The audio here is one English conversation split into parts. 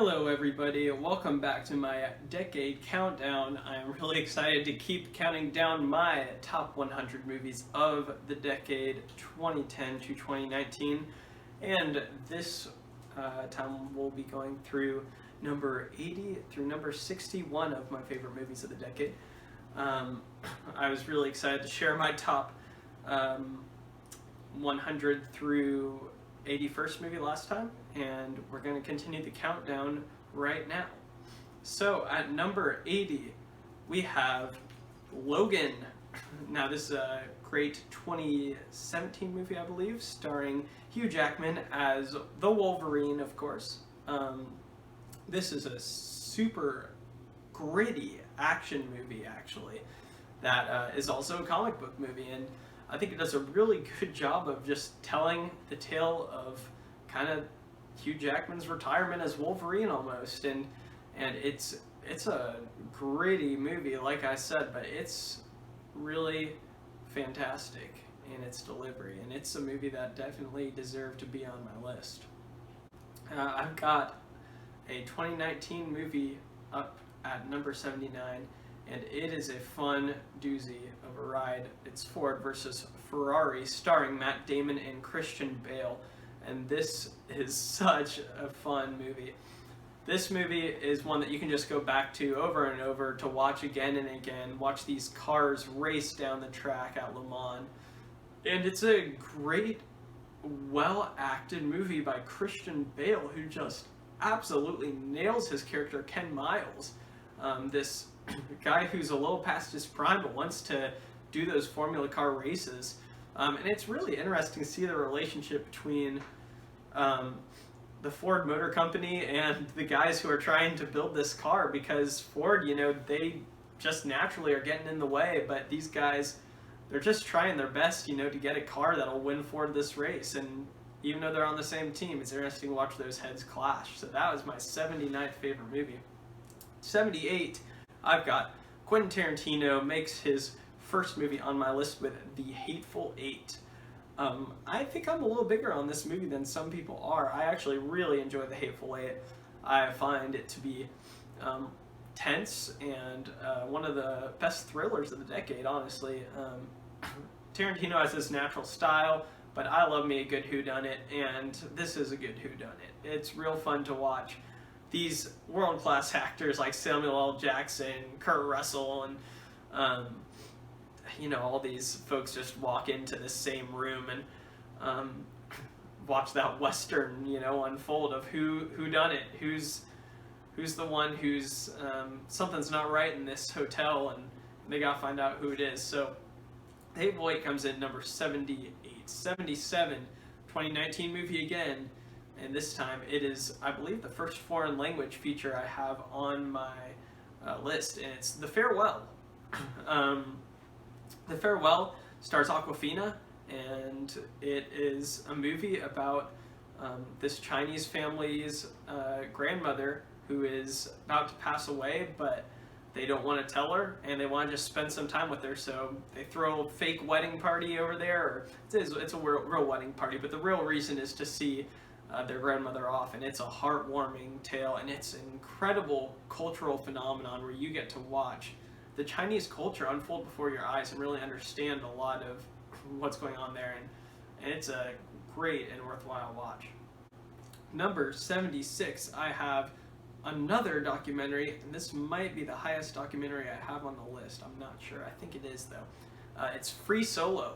Hello everybody, welcome back to my decade countdown. I'm really excited to keep counting down my top 100 movies of the decade 2010 to 2019, and this time we'll be going through number 80 through number 61 of my favorite movies of the decade. I was really excited to share my top 100 through 81st movie last time, and we're going to continue the countdown right now. So at number 80 we have Logan. Now this is a great 2017 movie, I believe, starring Hugh Jackman as the Wolverine, of course. This is a super gritty action movie, actually, that is also a comic book movie, and I think it does a really good job of just telling the tale of kind of Hugh Jackman's retirement as Wolverine almost, and it's a gritty movie, like I said, but it's really fantastic in its delivery, and it's a movie that definitely deserved to be on my list. I've got a 2019 movie up at number 79, and it is a fun doozy of a ride. It's Ford versus Ferrari, starring Matt Damon and Christian Bale, and this is such a fun movie. This movie is one that you can just go back to over and over to watch again and again, watch these cars race down the track at Le Mans, and it's a great, well-acted movie by Christian Bale, who just absolutely nails his character Ken Miles, this guy who's a little past his prime but wants to do those Formula car races. And it's really interesting to see the relationship between the Ford Motor Company and the guys who are trying to build this car, because Ford, they just naturally are getting in the way, but these guys, they're just trying their best, to get a car that'll win Ford this race. And even though they're on the same team, it's interesting to watch those heads clash. So that was my 79th favorite movie. 78, I've got Quentin Tarantino makes his first movie on my list with The Hateful Eight. I think I'm a little bigger on this movie than some people are. I actually really enjoy The Hateful Eight. I find it to be tense and one of the best thrillers of the decade, honestly. Tarantino has this natural style, but I love me a good whodunit, and this is a good whodunit. It's real fun to watch these world-class actors like Samuel L. Jackson, Kurt Russell, and all these folks just walk into this same room and watch that western, unfold of who done it, who's the one who's something's not right in this hotel, and they gotta find out who it is. So Hateful Eight comes in number 78. 77, 2019 movie again. And this time it is, I believe, the first foreign language feature I have on my list, and it's The Farewell. The Farewell stars Awkwafina, and it is a movie about this Chinese family's grandmother who is about to pass away, but they don't want to tell her, and they want to just spend some time with her, so they throw a fake wedding party over there, or it's a real wedding party, but the real reason is to see their grandmother off, and it's a heartwarming tale, and it's an incredible cultural phenomenon where you get to watch the Chinese culture unfold before your eyes and really understand a lot of what's going on there, and it's a great and worthwhile watch. Number 76, I have another documentary, and this might be the highest documentary I have on the list. I'm not sure. I think it is, though. It's Free Solo.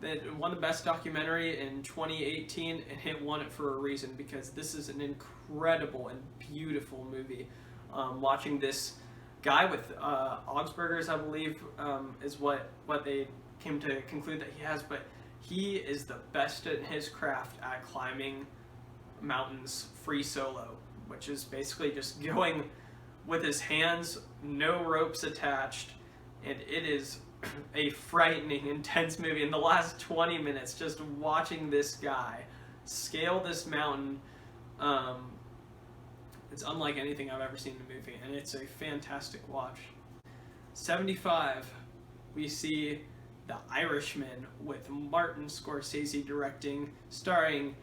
That won the best documentary in 2018, and it won it for a reason, because this is an incredible and beautiful movie. Watching this guy with Augsburger's, I believe, is what they came to conclude that he has, but he is the best at his craft at climbing mountains free solo, which is basically just going with his hands, no ropes attached, and it is a frightening, intense movie. In the last 20 minutes, just watching this guy scale this mountain, it's unlike anything I've ever seen in a movie, and it's a fantastic watch. 75, we see The Irishman with Martin Scorsese directing, starring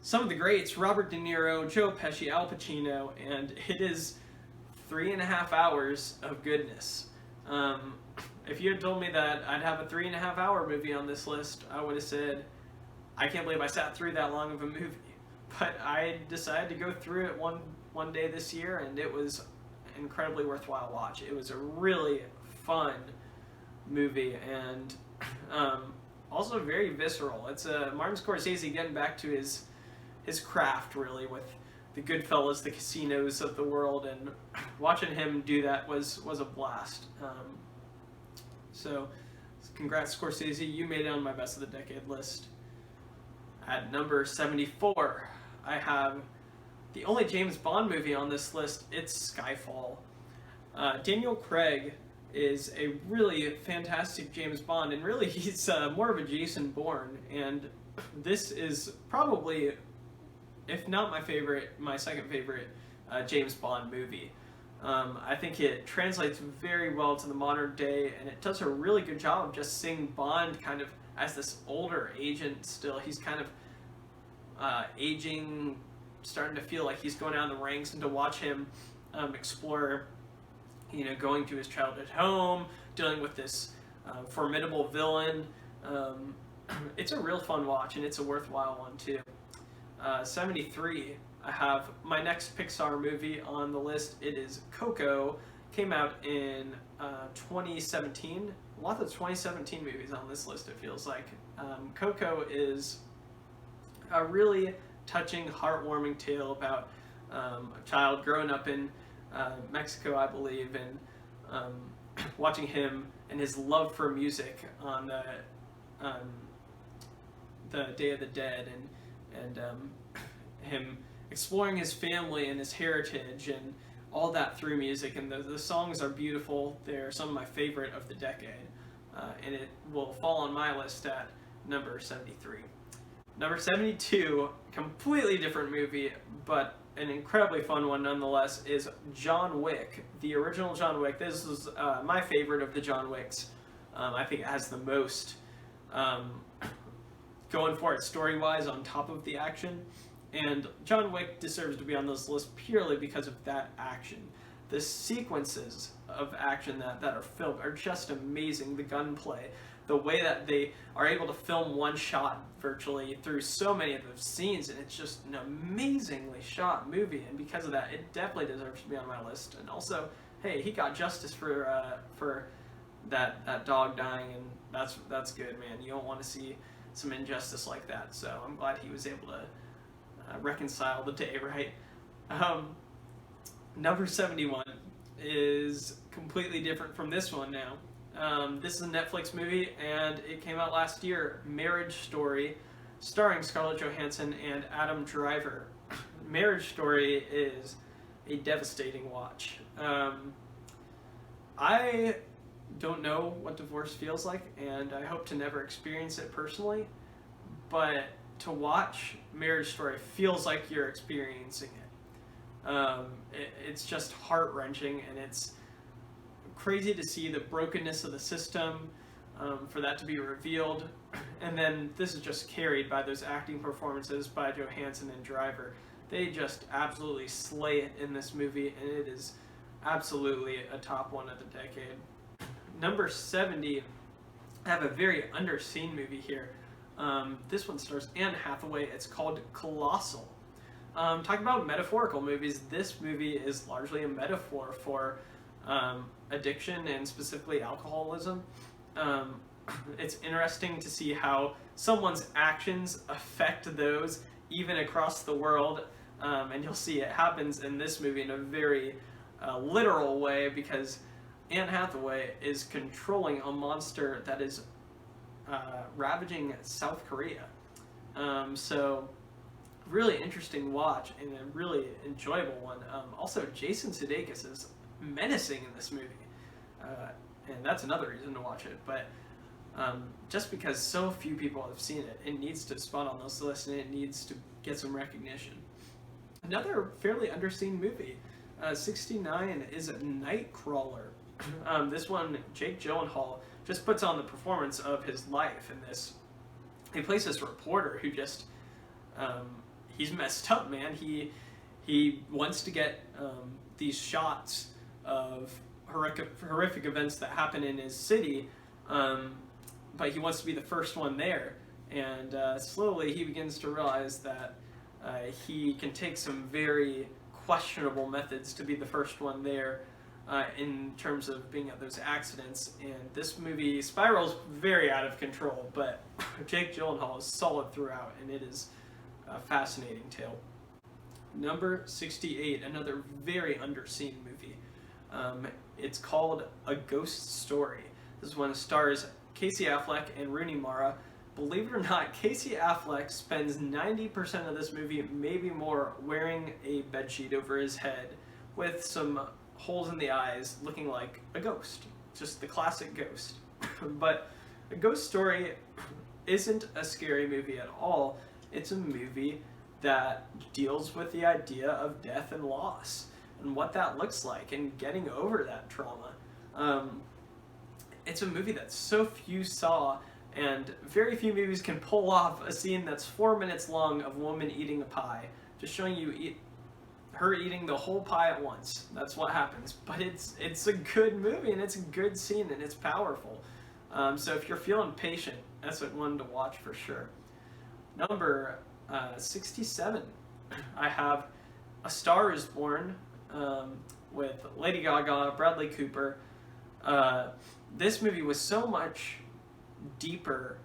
some of the greats: Robert De Niro, Joe Pesci, Al Pacino, and it is 3.5 hours of goodness. If you had told me that I'd have a 3.5 hour movie on this list, I would have said, I can't believe I sat through that long of a movie. But I decided to go through it one day this year, and it was an incredibly worthwhile watch. It was a really fun movie, and also very visceral. It's Martin Scorsese getting back to his craft, really, with the Goodfellas, the Casinos of the world, and watching him do that was a blast. So, congrats, Scorsese. You made it on my best of the decade list. At number 74, I have the only James Bond movie on this list. It's Skyfall. Daniel Craig is a really fantastic James Bond, and really he's more of a Jason Bourne. And this is probably, if not my favorite, my second favorite James Bond movie. I think it translates very well to the modern day, and it does a really good job of just seeing Bond kind of as this older agent still. He's kind of aging, starting to feel like he's going down the ranks, and to watch him explore, going to his childhood home, dealing with this formidable villain. It's a real fun watch, and it's a worthwhile one too. 73, I have my next Pixar movie on the list. It is Coco. Came out in 2017. A lot of 2017 movies on this list, it feels like. Coco is a really touching, heartwarming tale about a child growing up in Mexico, I believe, and watching him and his love for music on the Day of the Dead, and him exploring his family and his heritage and all that through music. And the songs are beautiful. They're some of my favorite of the decade, and it will fall on my list at number 73. Number 72, completely different movie, but an incredibly fun one nonetheless, is John Wick, the original John Wick. This is my favorite of the John Wicks. I think it has the most going for it story-wise on top of the action. And John Wick deserves to be on this list purely because of that action. The sequences of action that are filmed are just amazing. The gunplay, the way that they are able to film one shot virtually through so many of those scenes, and it's just an amazingly shot movie. And because of that, it definitely deserves to be on my list. And also, hey, he got justice for that dog dying, and that's good, man. You don't want to see some injustice like that. So I'm glad he was able to reconcile the day, right? Number 71 is completely different from this one now. This is a Netflix movie, and it came out last year. Marriage Story, starring Scarlett Johansson and Adam Driver. Marriage Story is a devastating watch. I don't know what divorce feels like, and I hope to never experience it personally, but to watch Marriage Story feels like you're experiencing it. It's just heart-wrenching, and it's crazy to see the brokenness of the system, for that to be revealed. And then this is just carried by those acting performances by Johansson and Driver. They just absolutely slay it in this movie, and it is absolutely a top one of the decade. Number 70, I have a very underseen movie here. This one stars Anne Hathaway. It's called Colossal. Talking about metaphorical movies, this movie is largely a metaphor for addiction, and specifically alcoholism. It's interesting to see how someone's actions affect those even across the world, and you'll see it happens in this movie in a very literal way, because Anne Hathaway is controlling a monster that is ravaging South Korea. So really interesting watch, and a really enjoyable one. Also, Jason Sudeikis is menacing in this movie, and that's another reason to watch it. But just because so few people have seen it, it needs to spot on those lists, and it needs to get some recognition. Another fairly underseen movie, 69, is Nightcrawler. This one, Jake Gyllenhaal just puts on the performance of his life in this. He plays this reporter who just he's messed up, man. He wants to get these shots of horrific events that happen in his city, but he wants to be the first one there. And slowly he begins to realize that he can take some very questionable methods to be the first one there in terms of being at those accidents. And this movie spirals very out of control, but Jake Gyllenhaal is solid throughout, and it is a fascinating tale. Number 68, another very underseen movie. It's called A Ghost Story. This one stars Casey Affleck and Rooney Mara. Believe it or not, Casey Affleck spends 90% of this movie, maybe more, wearing a bedsheet over his head with some holes in the eyes, looking like a ghost. Just the classic ghost. But A Ghost Story isn't a scary movie at all. It's a movie that deals with the idea of death and loss and what that looks like and getting over that trauma. It's a movie that so few saw, and very few movies can pull off a scene that's 4 minutes long of a woman eating a pie, just showing you her eating the whole pie at once. That's what happens. But it's a good movie, and it's a good scene, and it's powerful. So if you're feeling patient, that's one to watch for sure. Number 67, I have A Star Is Born with Lady Gaga, Bradley Cooper. This movie was so much deeper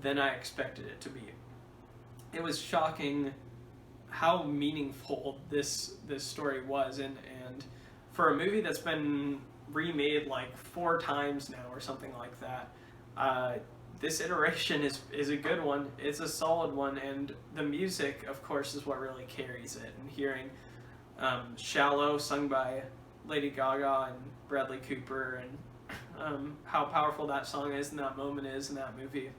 than I expected it to be. It was shocking how meaningful this story was, and for a movie that's been remade like 4 times now or something like that, this iteration is a good one. It's a solid one, and the music, of course, is what really carries it. And hearing Shallow sung by Lady Gaga and Bradley Cooper, and how powerful that song is and that moment is in that movie,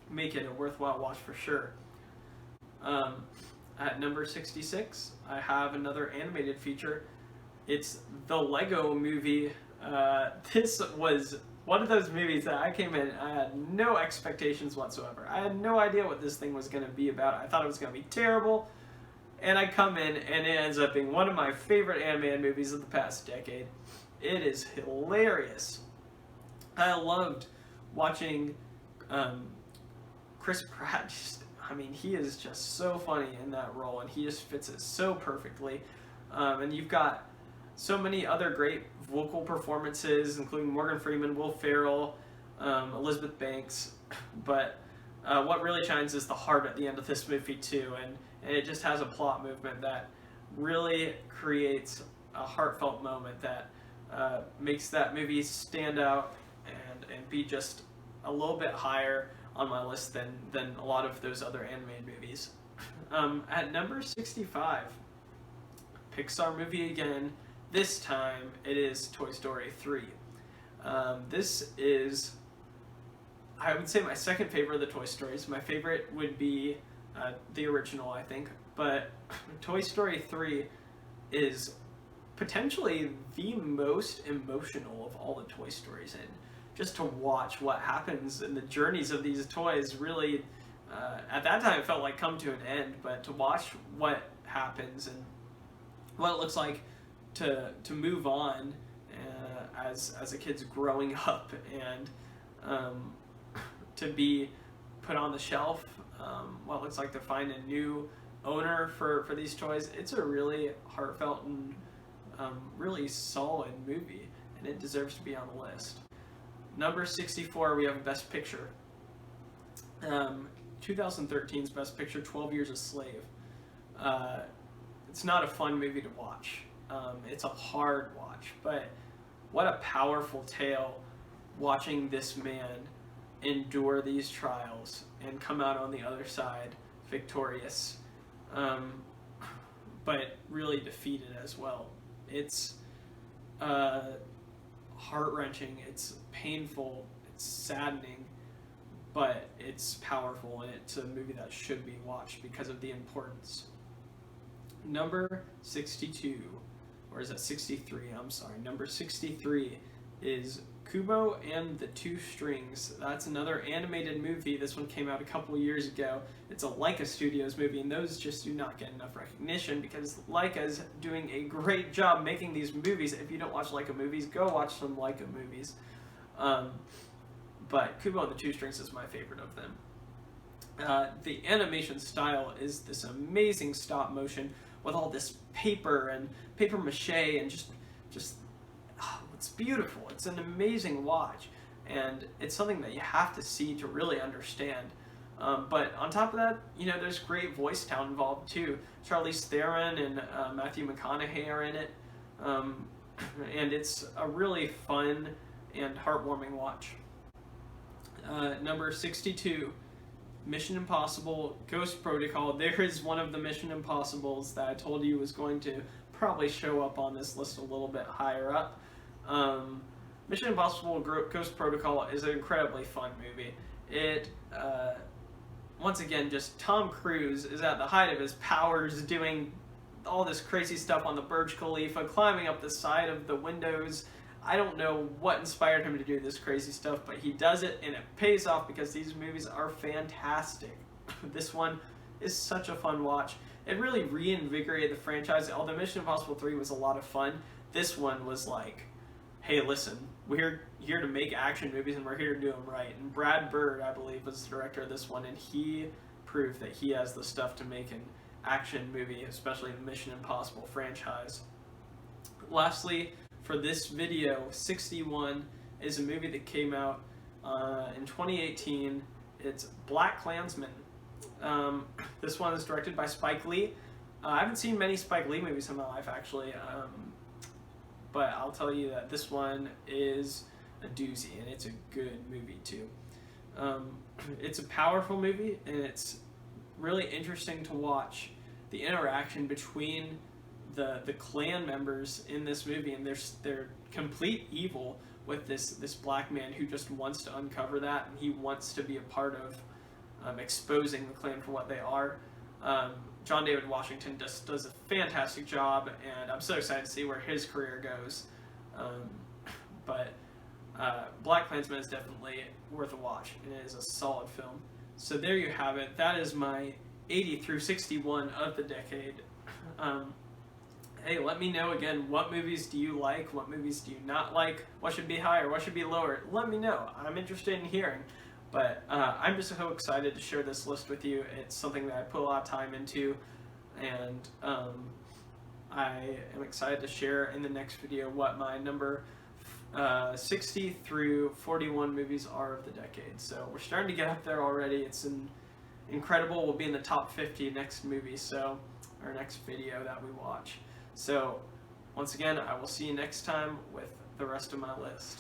make it a worthwhile watch for sure. At number 66, I have another animated feature. It's the Lego Movie. This was one of those movies that I came in, I had no expectations whatsoever. I had no idea what this thing was going to be about. I thought it was going to be terrible. And I come in, and it ends up being one of my favorite animated movies of the past decade. It is hilarious. I loved watching Chris Pratt. He is just so funny in that role, and he just fits it so perfectly. And you've got so many other great vocal performances, including Morgan Freeman, Will Ferrell, Elizabeth Banks. But what really shines is the heart at the end of this movie too, and it just has a plot movement that really creates a heartfelt moment that makes that movie stand out and be just a little bit higher on my list than a lot of those other animated movies. At number 65, Pixar movie again. This time it is Toy Story 3. This is, I would say, my second favorite of the Toy Stories. My favorite would be the original, I think. But Toy Story 3 is potentially the most emotional of all the Toy Stories. And just to watch what happens and the journeys of these toys really, at that time it felt like come to an end. But to watch what happens and what it looks like to move on as a kid's growing up, and to be put on the shelf, what it looks like to find a new owner for these toys. It's a really heartfelt and really solid movie, and it deserves to be on the list. Number 64, we have Best Picture. 2013's Best Picture, 12 Years a Slave. It's not a fun movie to watch. It's a hard watch, but what a powerful tale, watching this man endure these trials and come out on the other side victorious, but really defeated as well. It's heart-wrenching, it's painful, it's saddening, but it's powerful, and it's a movie that should be watched because of the importance. Number 62, or is that 63? I'm sorry. Number 63 is Kubo and the Two Strings. That's another animated movie. This one came out a couple years ago. It's a Laika Studios movie, and those just do not get enough recognition because Laika's doing a great job making these movies. If you don't watch Laika movies, go watch some Laika movies. But Kubo and the Two Strings is my favorite of them. The animation style is this amazing stop motion with all this paper and paper mache and just it's beautiful. It's an amazing watch, and it's something that you have to see to really understand. But on top of that, there's great voice talent involved too. Charlize Theron and Matthew McConaughey are in it, and it's a really fun and heartwarming watch. Number 62. Mission Impossible Ghost Protocol. There is one of the Mission Impossibles that I told you was going to probably show up on this list a little bit higher up. Mission Impossible Ghost Protocol is an incredibly fun movie. It, once again, just Tom Cruise is at the height of his powers doing all this crazy stuff on the Burj Khalifa, climbing up the side of the windows. I don't know what inspired him to do this crazy stuff, but he does it, and it pays off because these movies are fantastic. This one is such a fun watch. It really reinvigorated the franchise. Although Mission Impossible 3 was a lot of fun, this one was like, hey, listen, we're here to make action movies, and we're here to do them right. And Brad Bird, I believe, was the director of this one, and he proved that he has the stuff to make an action movie, especially the Mission Impossible franchise. Lastly, for this video, 61 is a movie that came out in 2018. It's BlacKkKlansman. This one is directed by Spike Lee. I haven't seen many Spike Lee movies in my life, actually, but I'll tell you that this one is a doozy, and it's a good movie, too. It's a powerful movie, and it's really interesting to watch the interaction between the Klan members in this movie, and their complete evil with this black man who just wants to uncover that, and he wants to be a part of exposing the Klan for what they are. John David Washington just does a fantastic job, and I'm so excited to see where his career goes. But BlacKkKlansman is definitely worth a watch, and it is a solid film. So there you have it. That is my 80 through 61 of the decade. Hey, let me know again, what movies do you like? What movies do you not like? What should be higher? What should be lower? Let me know. I'm interested in hearing. But I'm just so excited to share this list with you. It's something that I put a lot of time into, and I am excited to share in the next video what my number 60 through 41 movies are of the decade. So we're starting to get up there already. It's incredible. We'll be in the top 50 next movie, or next video that we watch. So once again, I will see you next time with the rest of my list.